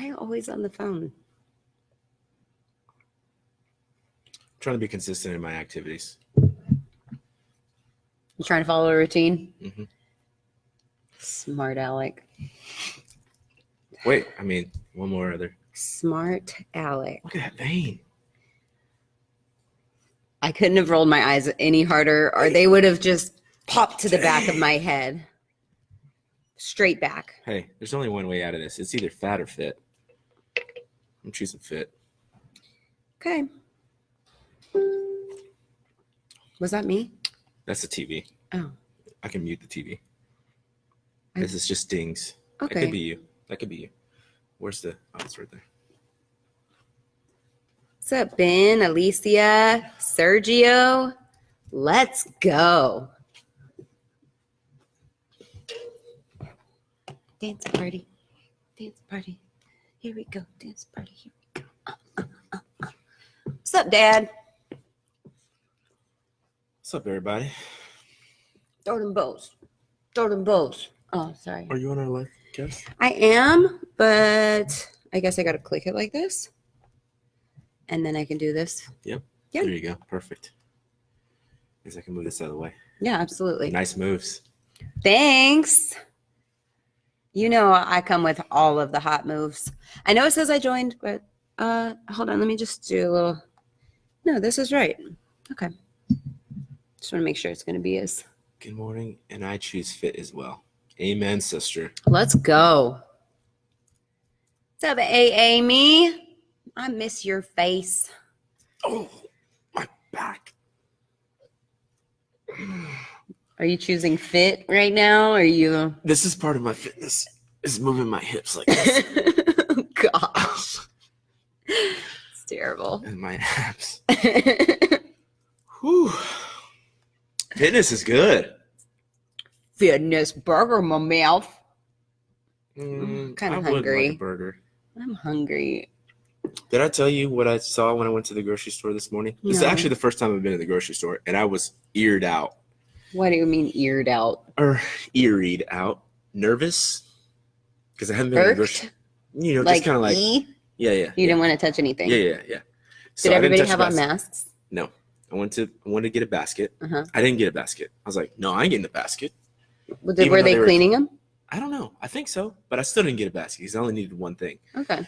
Why always on the phone? I'm trying to be consistent in my activities. You trying to follow a routine? Mm-hmm. Smart Alec. Wait, I mean, one more other. Smart Alec. Look at that vein. I couldn't have rolled my eyes any harder, or they would have just popped to the back of my head. Straight back. Hey, there's only one way out of this. It's either fat or fit. I'm choosing fit. Okay. Was that me? That's the TV. Oh. I can mute the TV. This is just dings. Okay. That could be you. That could be you. Where's the... Oh, it's right there. What's up, Ben, Alicia, Sergio? Let's go. Dance party. Dance party. Here we go. Dance party. Here we go. What's up, Dad? What's up, everybody? Throw them bows. Throw them bows. Oh, sorry. Are you on our live cast? I am, but I guess I got to click it like this. And then I can do this. Yep. Yeah. There you go. Perfect. Guess I can move this out of the way. Yeah, absolutely. Nice moves. Thanks. You know I come with all of the hot moves. I know it says I joined, but hold on. Let me just do a little. No, this is right. Okay. Just want to make sure it's going to be as. Good morning, and I choose fit as well. Amen, sister. Let's go. What's up, Amy? I miss your face. Oh, my back. Are you choosing fit right now? Or are you? This is part of my fitness. Is moving my hips like this. Gosh. It's terrible. And my abs. Whew. Fitness is good. Fitness burger in my mouth. Kind kinda of hungry. Like a burger. I'm hungry. Did I tell you what I saw when I went to the grocery store this morning? This is No. actually the first time I've been to the grocery store, and I was eared out. What do you mean eared out? Or earied out. Nervous. Because I haven't been to the grocery. You know, just kind of like. Yeah. You didn't want to touch anything. Yeah. So Did I didn't everybody touch have the on basket. masks? No. I wanted to get a basket. Uh-huh. I didn't get a basket. I was like, no, I ain't getting the basket. Were Even though they they were- cleaning them? I don't know. I think so. But I still didn't get a basket because I only needed one thing. Okay.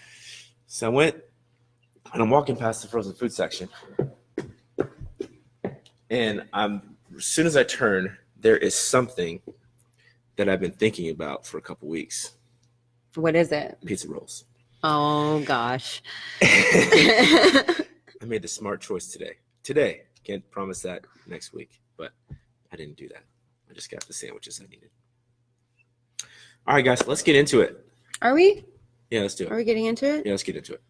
So I went, and I'm walking past the frozen food section. And as soon as I turn, there is something that I've been thinking about for a couple weeks. What is it? Pizza rolls. Oh, gosh. I made the smart choice today. Can't promise that next week, but I didn't do that. I just got the sandwiches I needed. All right, guys, let's get into it. Are we? Yeah, let's do Are it. we getting into it? Yeah, let's get into it.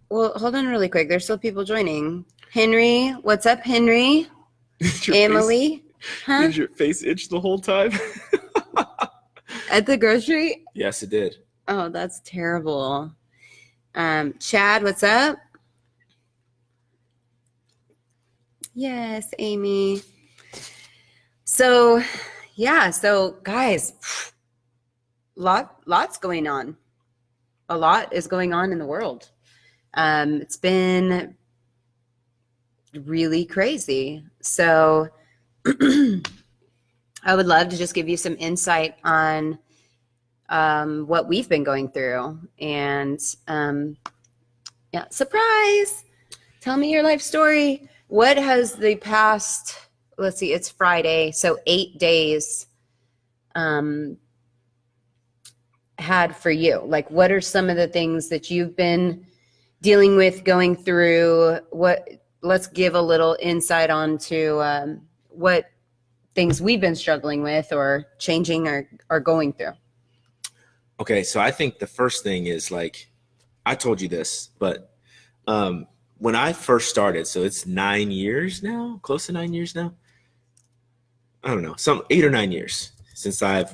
Well, hold on really quick. There's still people joining. Henry, what's up, Henry? Emily? Huh? Did your face itch the whole time? At the grocery? Yes, it did. Oh, that's terrible. Chad, what's up? Yes, Amy. So, yeah. So, guys, lots going on. A lot is going on in the world. It's been really crazy. So, I would love to just give you some insight on what we've been going through. And yeah, surprise. Tell me your life story. What has the past, let's see, it's Friday, so 8 days had for you? Like, what are some of the things that you've been dealing with, going through? Let's give a little insight onto what things we've been struggling with or changing or going through. Okay, so I think the first thing is, like, I told you this, but when I first started, so it's 9 years now, close to 9 years now. I don't know, some 8 or 9 years since I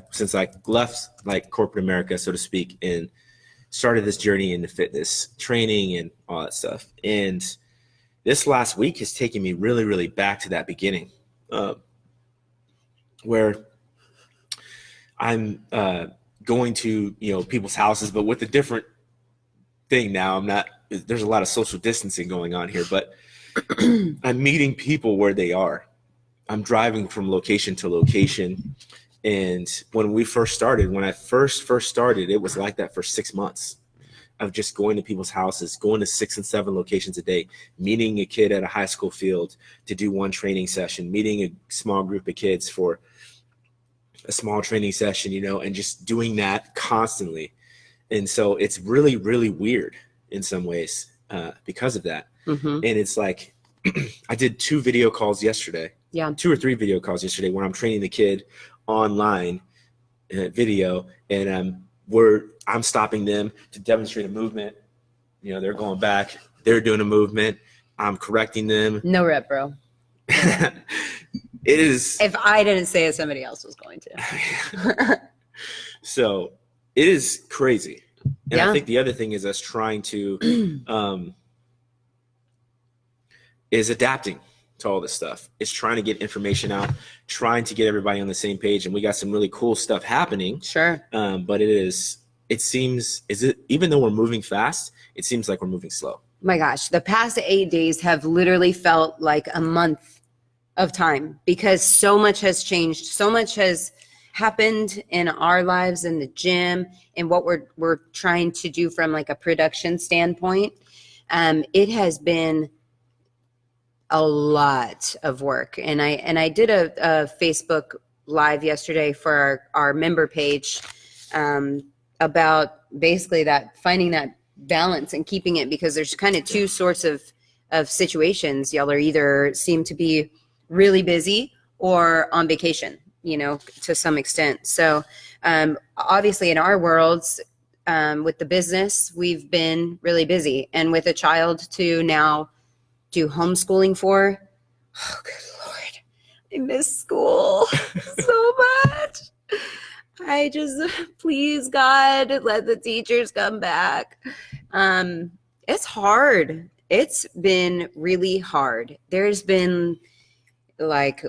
left like corporate America, so to speak, and started this journey into fitness training and all that stuff. And this last week has taken me really, really back to that beginning, where I'm going to, people's houses, but with a different thing now. There's a lot of social distancing going on here, but I'm meeting people where they are. I'm driving from location to location. And when I first started, it was like that for 6 months of just going to people's houses, going to 6 and 7 locations a day, meeting a kid at a high school field to do one training session, meeting a small group of kids for a small training session, and just doing that constantly. And so it's really, really weird in some ways because of that. Mm-hmm. And it's like, I did 2 video calls yesterday. Yeah. 2 or 3 video calls yesterday where I'm training the kid online video, and I'm stopping them to demonstrate a movement. They're going back, they're doing a movement, I'm correcting them. No rep, bro. It is. If I didn't say it, somebody else was going to. So it is crazy. And Yeah. I think the other thing is us trying to is adapting to all this stuff. It's trying to get information out, trying to get everybody on the same page. And we got some really cool stuff happening. Sure. But even though we're moving fast, it seems like we're moving slow. My gosh, the past 8 days have literally felt like a month of time because so much has changed. So much has happened in our lives, in the gym, and what we're trying to do from like a production standpoint. It has been a lot of work. And I did a Facebook Live yesterday for our member page about basically that, finding that balance and keeping it, because there's kind of 2 sorts of situations. Y'all are either seem to be really busy or on vacation, to some extent. So obviously in our worlds, with the business, we've been really busy, and with a child to now do homeschooling for, oh, good Lord, I miss school so much. I just, please God, let the teachers come back. It's hard. It's been really hard. There's been like,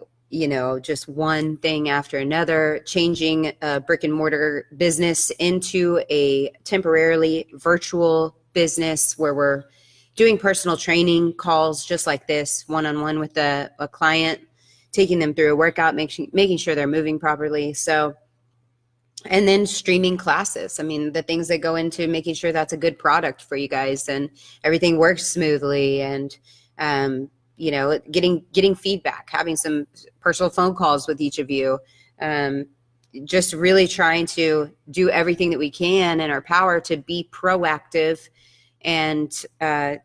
just one thing after another, changing a brick and mortar business into a temporarily virtual business where we're doing personal training calls just like this, one-on-one with a client, taking them through a workout, making sure they're moving properly. So, and then streaming classes. I mean, the things that go into making sure that's a good product for you guys and everything works smoothly, and, getting feedback, having some personal phone calls with each of you, just really trying to do everything that we can in our power to be proactive and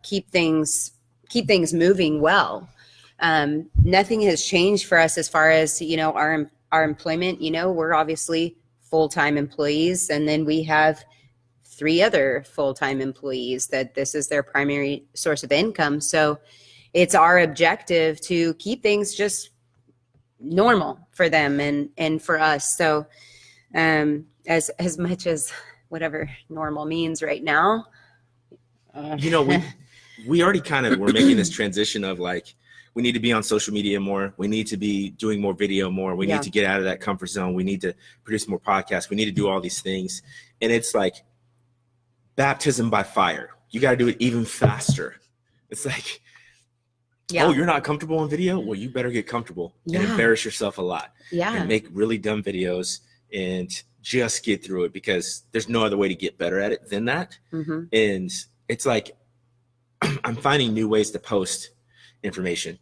keep things moving well. Nothing has changed for us as far as, our employment. We're obviously full-time employees, and then we have 3 other full-time employees that this is their primary source of income. So it's our objective to keep things just normal for them and for us. So as much as whatever normal means right now. We already we're making this transition of like, we need to be on social media more. We need to be doing more video more. We need to get out of that comfort zone. We need to produce more podcasts. We need to do all these things. And it's like baptism by fire. You got to do it even faster. It's like, oh, you're not comfortable on video? Well, you better get comfortable and embarrass yourself a lot. Yeah. And make really dumb videos and just get through it, because there's no other way to get better at it than that. Mm-hmm. And it's like, I'm finding new ways to post information.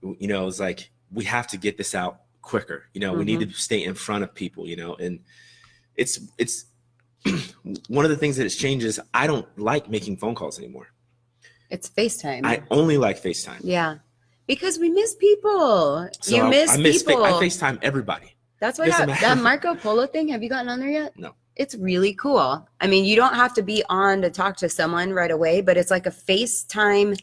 It's like, we have to get this out quicker. We need to stay in front of people, and it's one of the things that has changed is I don't like making phone calls anymore. It's FaceTime. I only like FaceTime. Yeah. Because we miss people. So you miss people. I FaceTime everybody. That's why that Marco Polo thing, have you gotten on there yet? No. It's really cool. I mean, you don't have to be on to talk to someone right away, but it's like a FaceTime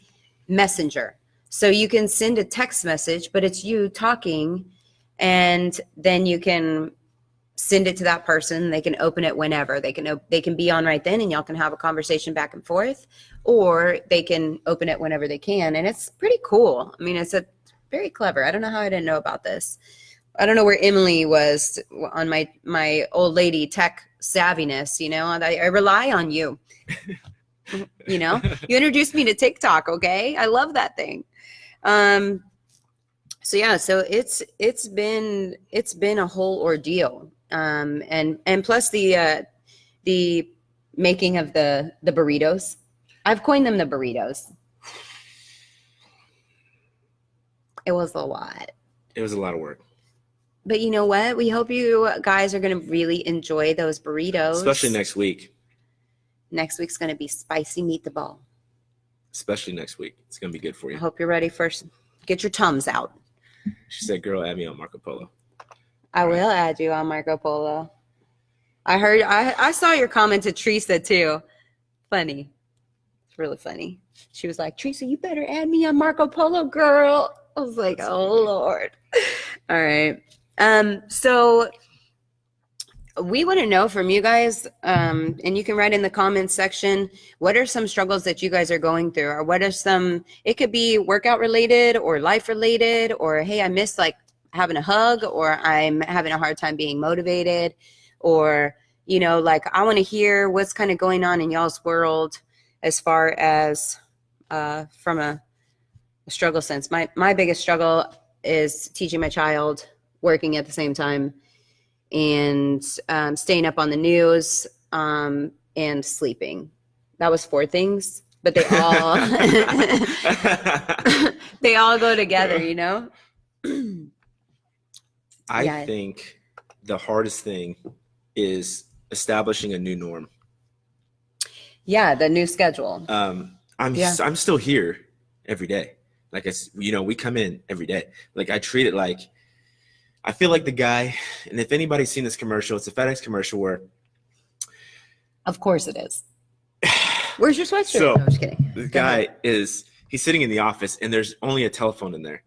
messenger. So you can send a text message, but it's you talking, and then you can send it to that person. They can open it whenever. They can be on right then, and y'all can have a conversation back and forth, or they can open it whenever they can. And it's pretty cool. I mean, it's very clever. I don't know how I didn't know about this. I don't know where Emily was on my old lady tech savviness. You know, I rely on you. You know, you introduced me to TikTok. Okay, I love that thing. So yeah, so it's been a whole ordeal. And plus the making of the burritos. I've coined them the burritos. It was a lot. It was a lot of work. But you know what? We hope you guys are going to really enjoy those burritos. Especially next week. Next week's going to be spicy meatball. Especially next week. It's going to be good for I you. hope you're ready first. Get your Tums out. She said, girl, add me on Marco Polo. I will add you on Marco Polo. I saw your comment to Teresa too. Funny. It's really funny. She was like, Teresa, you better add me on Marco Polo, girl. I was like, oh, Lord. All right. So we want to know from you guys, and you can write in the comments section, what are some struggles that you guys are going through? Or what are some, it could be workout related or life related, or, hey, I miss like having a hug, or I'm having a hard time being motivated, or, you know, like I want to hear what's kind of going on in y'all's world as far as from a struggle sense. My biggest struggle is teaching my child, working at the same time, and staying up on the news, and sleeping. That was 4 things, but they all they all go together, you know? I think the hardest thing is establishing a new norm. Yeah, the new schedule. I'm still here every day. Like we come in every day. Like I treat it like, I feel like the guy, and if anybody's seen this commercial, it's a FedEx commercial where. Of course it is. Where's your sweatshirt? So no, I'm just kidding. The guy he's sitting in the office and there's only a telephone in there.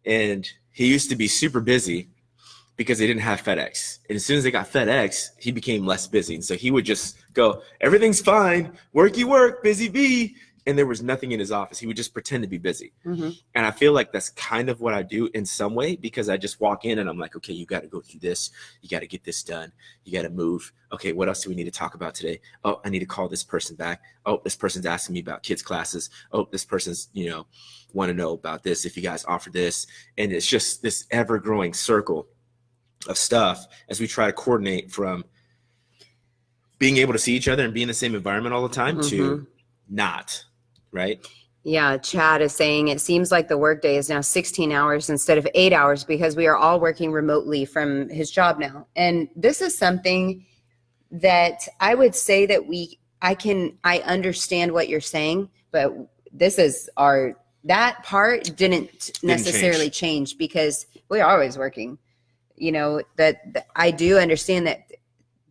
And he used to be super busy because they didn't have FedEx. And as soon as they got FedEx, he became less busy. And so he would just go, everything's fine, worky work, busy bee. And there was nothing in his office. He would just pretend to be busy. Mm-hmm. And I feel like that's kind of what I do in some way, because I just walk in and I'm like, okay, you got to go through this. You got to get this done. You got to move. Okay, what else do we need to talk about today? Oh, I need to call this person back. Oh, this person's asking me about kids' classes. Oh, this person's, want to know about this, if you guys offer this. And it's just this ever-growing circle of stuff as we try to coordinate from being able to see each other and be in the same environment all the time to not. Right? Yeah, Chad is saying it seems like the workday is now 16 hours instead of 8 hours because we are all working remotely from his job now. And this is something that I would say that I understand what you're saying, but that part didn't necessarily change because we're always working. That I do understand that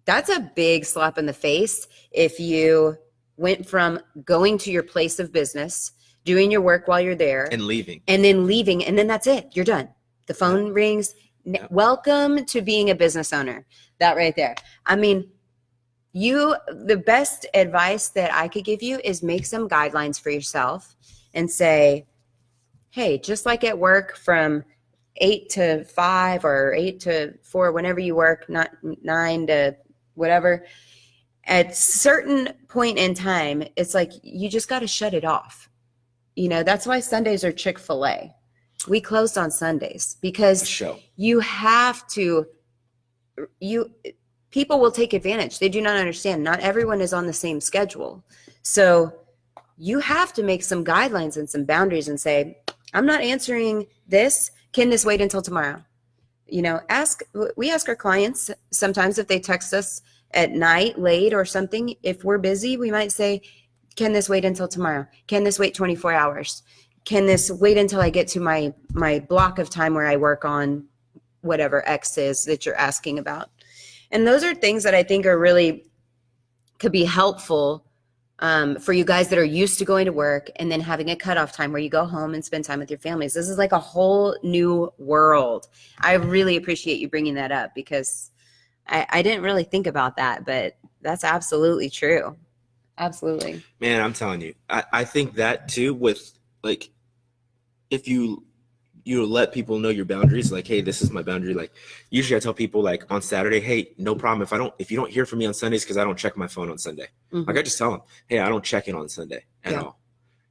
that's a big slap in the face if you went from going to your place of business, doing your work while you're there, and leaving, and then that's it. You're done. The phone rings. Welcome to being a business owner. That right there. I mean, the best advice that I could give you is make some guidelines for yourself and say, hey, just like at work from 8 to 5 or 8 to 4, whenever you work, not 9 to whatever, at a certain point in time, it's like you just got to shut it off. That's why Sundays are Chick-fil-A. We closed on Sundays because you have to, people will take advantage. They do not understand. Not everyone is on the same schedule. So you have to make some guidelines and some boundaries and say, I'm not answering this. Can this wait until tomorrow? We ask our clients sometimes if they text us at night, late or something. If we're busy, we might say, can this wait until tomorrow? Can this wait 24 hours? Can this wait until I get to my block of time where I work on whatever X is that you're asking about? And those are things that I think are really could be helpful for you guys that are used to going to work and then having a cutoff time where you go home and spend time with your families. This is like a whole new world. I really appreciate you bringing that up because I didn't really think about that, but that's absolutely true. Absolutely. Man, I'm telling you, I think that too with like, if you you let people know your boundaries. Like, hey, this is my boundary. Like, usually I tell people like on Saturday, hey, no problem if you don't hear from me on Sundays because I don't check my phone on Sunday. Mhm. Like, I just tell them, hey, I don't check in on Sunday at Yeah. all.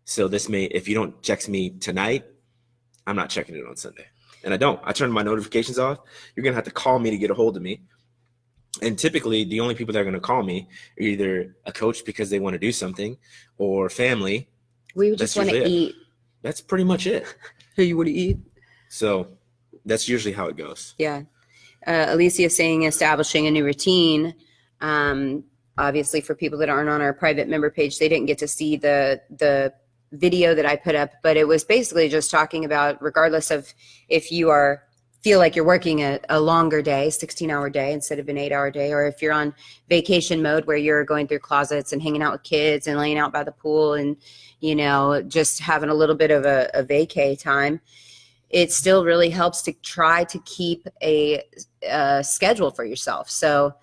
So if you don't text me tonight, I'm not checking it on Sunday. And I don't. I turn my notifications off. You're gonna have to call me to get a hold of me. And typically, the only people that are going to call me are either a coach because they want to do something, or family. We would just That's want to usually it. eat. That's pretty much it. Hey, you want to eat? So that's usually how it goes. Yeah. Alicia is saying establishing a new routine. Obviously, for people that aren't on our private member page, they didn't get to see the video that I put up, but it was basically just talking about, regardless of if you feel like you're working a longer day, 16-hour day instead of an 8-hour day, or if you're on vacation mode where you're going through closets and hanging out with kids and laying out by the pool and, just having a little bit of a vacay time, it still really helps to try to keep a schedule for yourself. So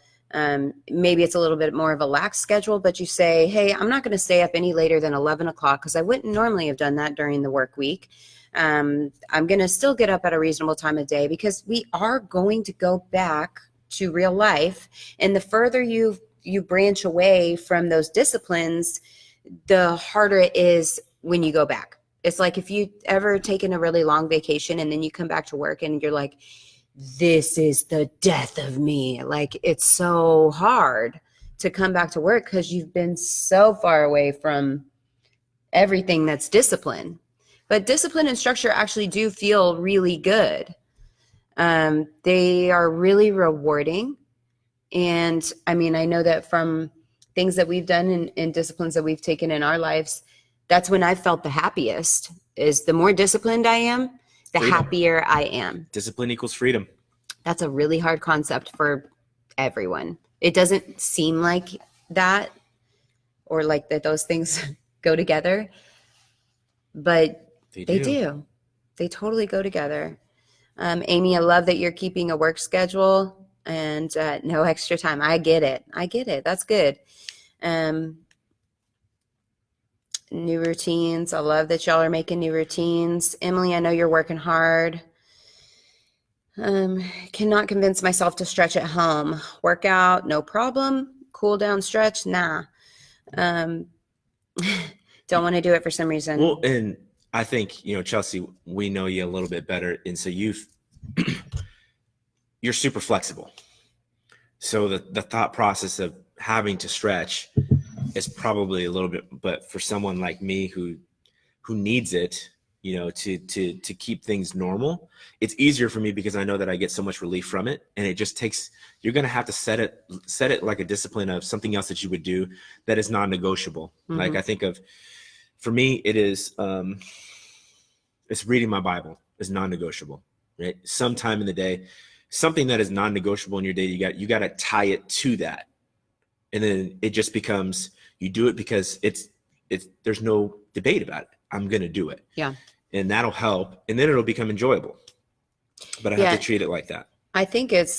maybe it's a little bit more of a lax schedule, but you say, hey, I'm not going to stay up any later than 11 o'clock because I wouldn't normally have done that during the work week. I'm going to still get up at a reasonable time of day because we are going to go back to real life. And the further you branch away from those disciplines, the harder it is when you go back. It's like if you ever taken a really long vacation and then you come back to work and you're like, this is the death of me. Like, it's so hard to come back to work because you've been so far away from everything that's discipline. But discipline and structure actually do feel really good. They are really rewarding. And I mean, I know that from things that we've done and disciplines that we've taken in our lives, that's when I felt the happiest. Is the more disciplined I am, the Freedom. happier I am. Discipline equals freedom. That's a really hard concept for everyone. It doesn't seem like that, or like that those things go together, but they do. They totally go together. Amy, I love that you're keeping a work schedule and no extra time. I get it. That's good. New routines. I love that y'all are making new routines. Emily, I know you're working hard. Cannot convince myself to stretch at home. Workout, no problem. Cool down stretch, nah. Don't want to do it for some reason. Well, and I think, Chelsea, we know you a little bit better. And so you're super flexible. So the thought process of having to stretch is probably a little bit, but for someone like me who needs it, to keep things normal, it's easier for me because I know that I get so much relief from it. And it just takes, you're going to have to set it like a discipline of something else that you would do that is non-negotiable. Mm-hmm. Like I think for me, it is, it's reading my Bible is non-negotiable, right? Sometime in the day, something that is non-negotiable in your day, you got to tie it to that. And then it just becomes, you do it because there's no debate about it. I'm going to do it. Yeah. And that'll help. And then it'll become enjoyable. But I have to treat it like that. I think it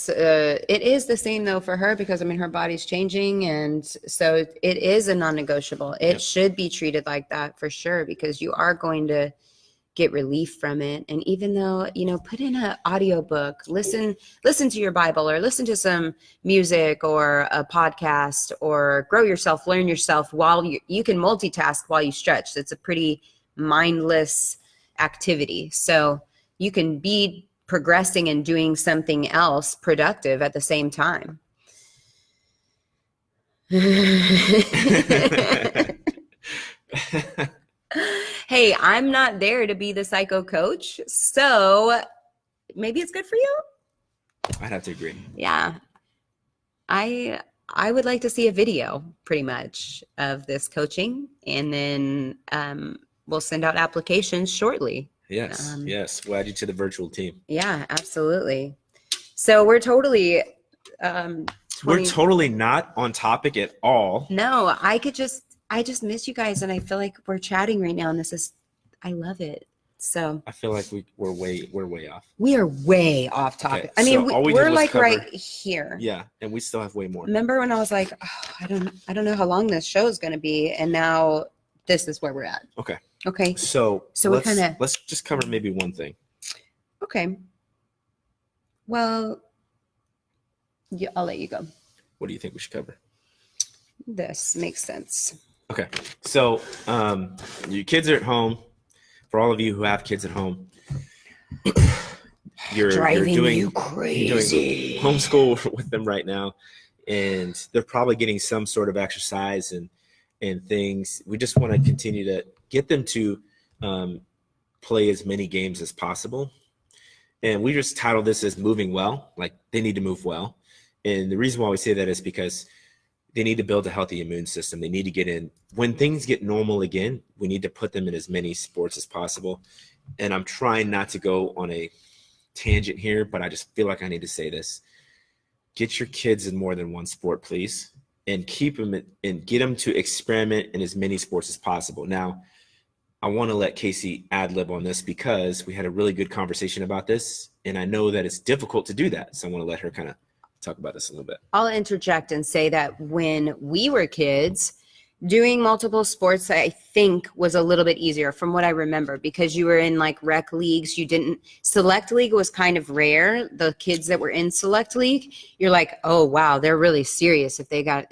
is the same though for her because her body's changing. And so it is a non-negotiable. It should be treated like that for sure, because you are going to get relief from it. And even though, put in an audiobook, listen to your Bible or listen to some music or a podcast or grow yourself, learn yourself while you can multitask while you stretch. It's a pretty mindless activity. So you can be progressing and doing something else productive at the same time. Hey, I'm not there to be the psycho coach, so maybe it's good for you. I'd have to agree. Yeah. I would like to see a video pretty much of this coaching, and then we'll send out applications shortly. Yes. We'll add you to the virtual team. Yeah, absolutely. So we're totally we're totally not on topic at all. No, I just miss you guys, and I feel like we're chatting right now, and I love it. So I feel like we're way off. We are way off topic. Okay, we're like right here. Yeah, and we still have way more. Remember when I was like, I don't know how long this show is going to be, and now this is where we're at. Okay. Okay. So let's just cover maybe one thing. Okay. Well, yeah, I'll let you go. What do you think we should cover? This makes sense. Okay. So your kids are at home. For all of you who have kids at home, you're doing crazy. homeschool with them right now, and they're probably getting some sort of exercise and things. We just want to continue to get them to play as many games as possible. And we just titled this as moving well, like they need to move well. And the reason why we say that is because they need to build a healthy immune system. They need to get in. When things get normal again, we need to put them in as many sports as possible. And I'm trying not to go on a tangent here, but I just feel like I need to say this. Get your kids in more than one sport, please, and keep them and get them to experiment in as many sports as possible. Now, I want to let Casey ad lib on this because we had a really good conversation about this, and I know that it's difficult to do that. So I want to let her kind of talk about this a little bit. I'll interject and say that when we were kids, doing multiple sports, I think, was a little bit easier from what I remember, because you were in like rec leagues. You didn't, select league was kind of rare. The kids that were in select league, you're like, oh wow, they're really serious if they're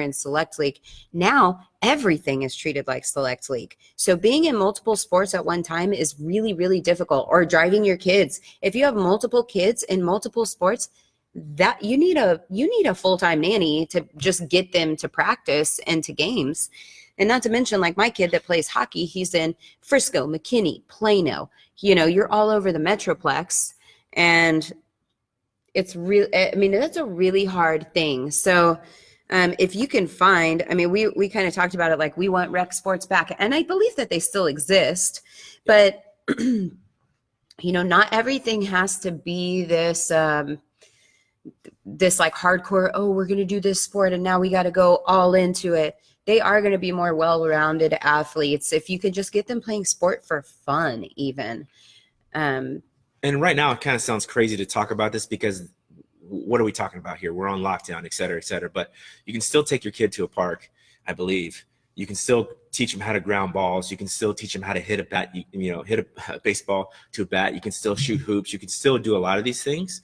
in select league. Now everything is treated like select league. So being in multiple sports at one time is really, really difficult. Or driving your kids. If you have multiple kids in multiple sports, that you need a full-time nanny to just get them to practice and to games. And not to mention, like my kid that plays hockey, he's in Frisco, McKinney, Plano. You're all over the Metroplex, and it's real. I mean, that's a really hard thing. So if you can find, I mean, we kind of talked about it, like we want rec sports back, and I believe that they still exist, but not everything has to be this like hardcore, oh, we're going to do this sport and now we got to go all into it. They are going to be more well-rounded athletes if you could just get them playing sport for fun even. And right now it kind of sounds crazy to talk about this because what are we talking about here? We're on lockdown, et cetera, et cetera. But you can still take your kid to a park, I believe. You can still teach them how to ground balls. You can still teach them how to hit a bat, hit a baseball to a bat. You can still shoot hoops. You can still do a lot of these things.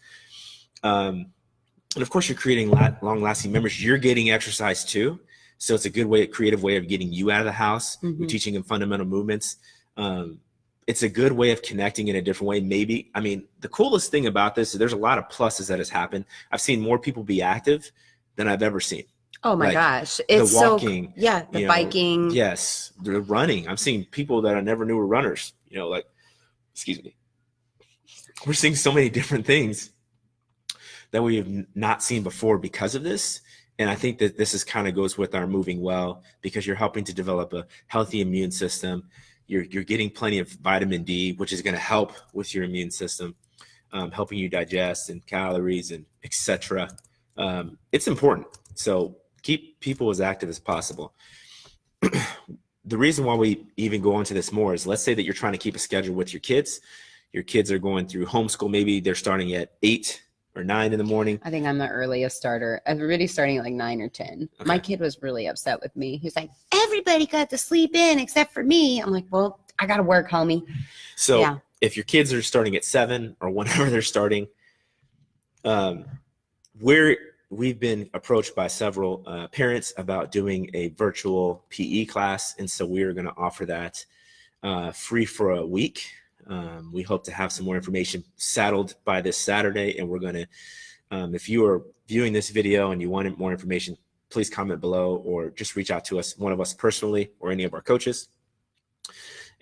And of course, you're creating long-lasting memories. You're getting exercise too, so it's a good creative way of getting you out of the house. Mm-hmm. You're teaching them fundamental movements. It's a good way of connecting in a different way. Maybe, I mean, the coolest thing about this is there's a lot of pluses that has happened. I've seen more people be active than I've ever seen. Oh my gosh, it's the walking, the biking, yes, the running. I'm seeing people that I never knew were runners. Excuse me. We're seeing so many different things that we have not seen before because of this. And I think that this is kind of goes with our moving well, because you're helping to develop a healthy immune system. You're getting plenty of vitamin D, which is going to help with your immune system, helping you digest and calories and etc. It's important. So keep people as active as possible. The reason why we even go into this more is, let's say that you're trying to keep a schedule with your kids. Your kids are going through homeschool. Maybe they're starting at 8 or 9 in the morning. I think I'm the earliest starter. Everybody's starting at like 9 or 10. Okay. My kid was really upset with me. He's like, everybody got to sleep in except for me. I'm like, well, I got to work, homie. So if your kids are starting at 7 or whenever they're starting, we've been approached by several parents about doing a virtual PE class. And so we're going to offer that free for a week. We hope to have some more information saddled by this Saturday, and we're going to, if you are viewing this video and you wanted more information, please comment below or just reach out to us, one of us personally or any of our coaches.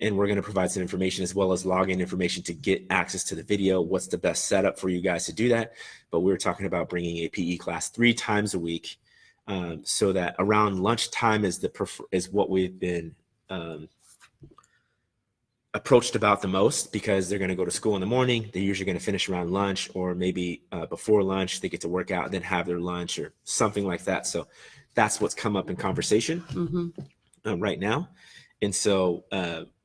And we're going to provide some information as well as login information to get access to the video. What's the best setup for you guys to do that? But we're talking about bringing a PE class 3 times a week, so that around lunchtime is what we've been approached about the most, because they're going to go to school in the morning. They're usually going to finish around lunch, or maybe before lunch they get to work out and then have their lunch or something like that. So that's what's come up in conversation right now. And so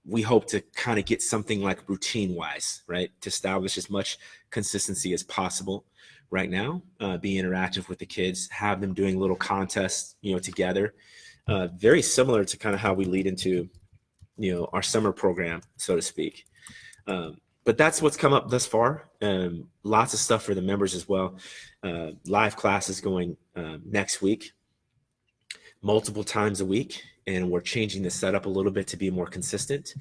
we hope to kind of get something like routine wise, right, to establish as much consistency as possible right now, be interactive with the kids, have them doing little contests, together, very similar to kind of how we lead into our summer program, so to speak. But but that's what's come up thus far. Lots of stuff for the members as well. Live classes going next week, multiple times a week, and we're changing the setup a little bit to be more consistent.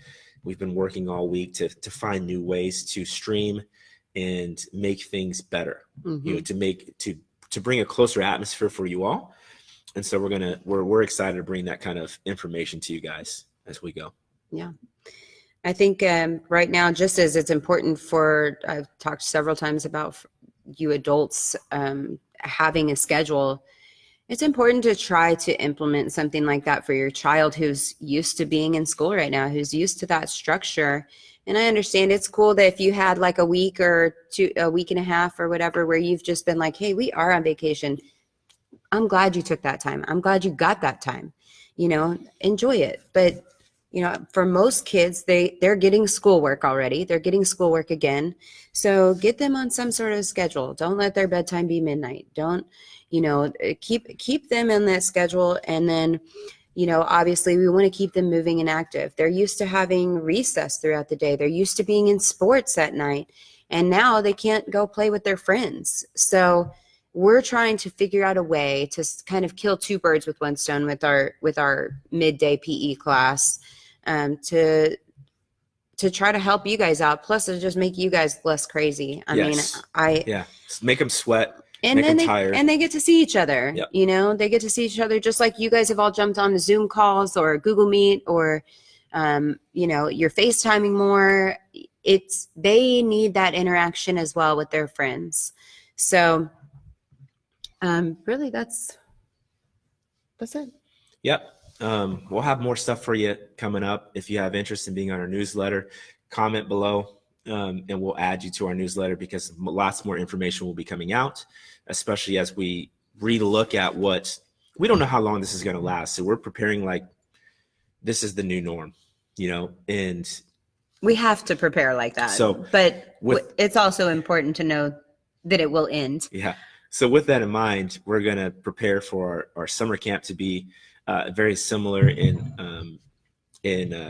We've been working all week to find new ways to stream and make things better, to bring a closer atmosphere for you all. And so we're excited to bring that kind of information to you guys as we go. Yeah. I think right now, just as it's important I've talked several times about you adults having a schedule, it's important to try to implement something like that for your child who's used to being in school right now, who's used to that structure. And I understand it's cool that if you had like a week or a week and a half or whatever, where you've just been like, hey, we are on vacation. I'm glad you took that time. I'm glad you got that time, enjoy it. But, for most kids, they're getting schoolwork already. They're getting schoolwork again. So get them on some sort of schedule. Don't let their bedtime be midnight. Don't, keep them in that schedule. And then, obviously we want to keep them moving and active. They're used to having recess throughout the day. They're used to being in sports at night. And now they can't go play with their friends. So we're trying to figure out a way to kind of kill two birds with one stone with our midday PE class, to try to help you guys out. Plus, it'll just make you guys less crazy. Make them sweat. And then they get to see each other. Yep. They get to see each other, just like you guys have all jumped on Zoom calls or Google Meet or, you're FaceTiming more. They need that interaction as well with their friends. So, really that's it. Yep. We'll have more stuff for you coming up. If you have interest in being on our newsletter, comment below, and we'll add you to our newsletter, because lots more information will be coming out, especially as we relook at we don't know how long this is going to last. So we're preparing like this is the new norm, and we have to prepare like that. But it's also important to know that it will end. Yeah. So with that in mind, we're going to prepare for our summer camp to be very similar in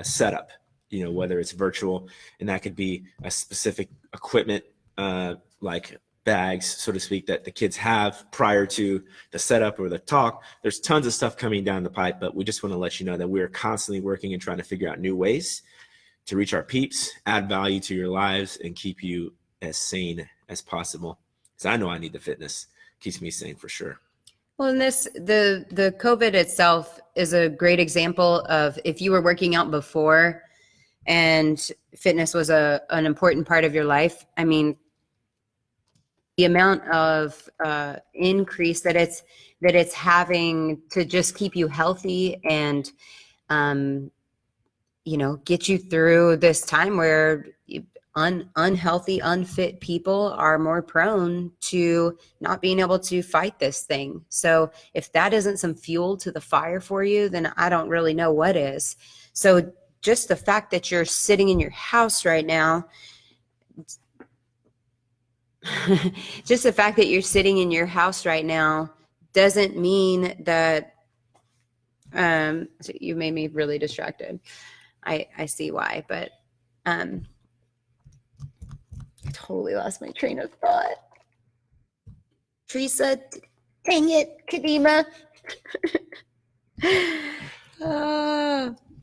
setup, whether it's virtual, and that could be a specific equipment like bags, so to speak, that the kids have prior to the setup or the talk. There's tons of stuff coming down the pipe, but we just want to let you know that we are constantly working and trying to figure out new ways to reach our peeps, add value to your lives, and keep you as sane as possible. Because I know I need the fitness. Keeps me sane for sure. Well, and the COVID itself is a great example of, if you were working out before and fitness was an important part of your life. I mean, the amount of increase that it's having to just keep you healthy and get you through this time where unhealthy, unfit people are more prone to not being able to fight this thing. So if that isn't some fuel to the fire for you, then I don't really know what is. So just the fact that you're sitting in your house right now, doesn't mean that so you made me really distracted. I see why, but I totally lost my train of thought. Teresa, dang it, Kadima.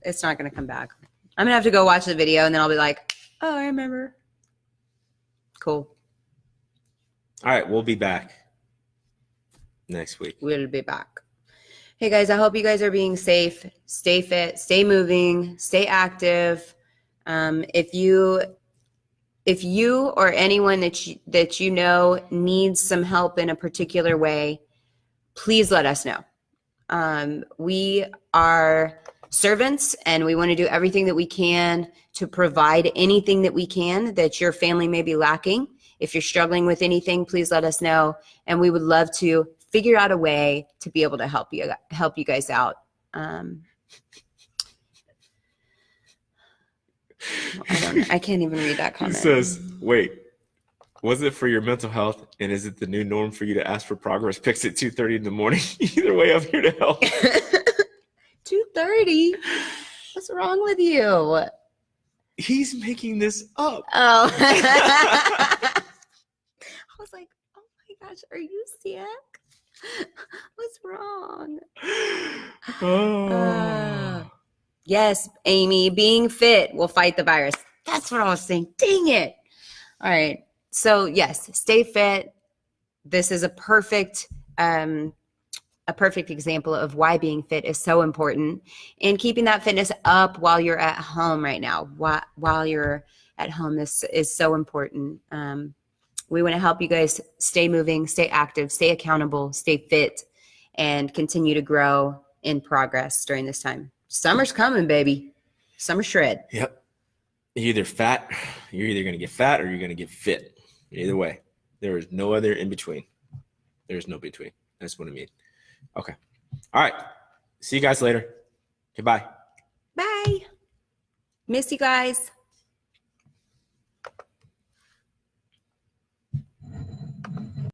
It's not going to come back. I'm going to have to go watch the video and then I'll be like, oh, I remember. Cool. All right, we'll be back next week. We'll be back. Hey guys, I hope you guys are being safe. Stay fit, stay moving, stay active. If you or anyone that you know needs some help in a particular way, please let us know. We are servants and we want to do everything that we can to provide anything that we can that your family may be lacking. If you're struggling with anything, please let us know. And we would love to figure out a way to be able to help you guys out. I can't even read that comment. It says, wait, was it for your mental health? And is it the new norm for you to ask for progress pics at 2:30 in the morning? Either way, I'm here to help. 2:30? What's wrong with you? he's making this up. Oh. I was like, oh my gosh, are you sick? What's wrong? Oh. Yes, Amy, being fit will fight the virus. That's what I was saying. Dang it. All right. So yes, stay fit. This is a perfect example of why being fit is so important, and keeping that fitness up while you're at home right now. While you're at home, this is so important. We want to help you guys stay moving, stay active, stay accountable, stay fit, and continue to grow in progress during this time. Summer's coming, baby. Summer shred. Yep. You're either going to get fat or you're going to get fit. Either way, there is no other in between. There's no between. That's what I mean. Okay. All right. See you guys later. Goodbye. Bye. Miss you guys.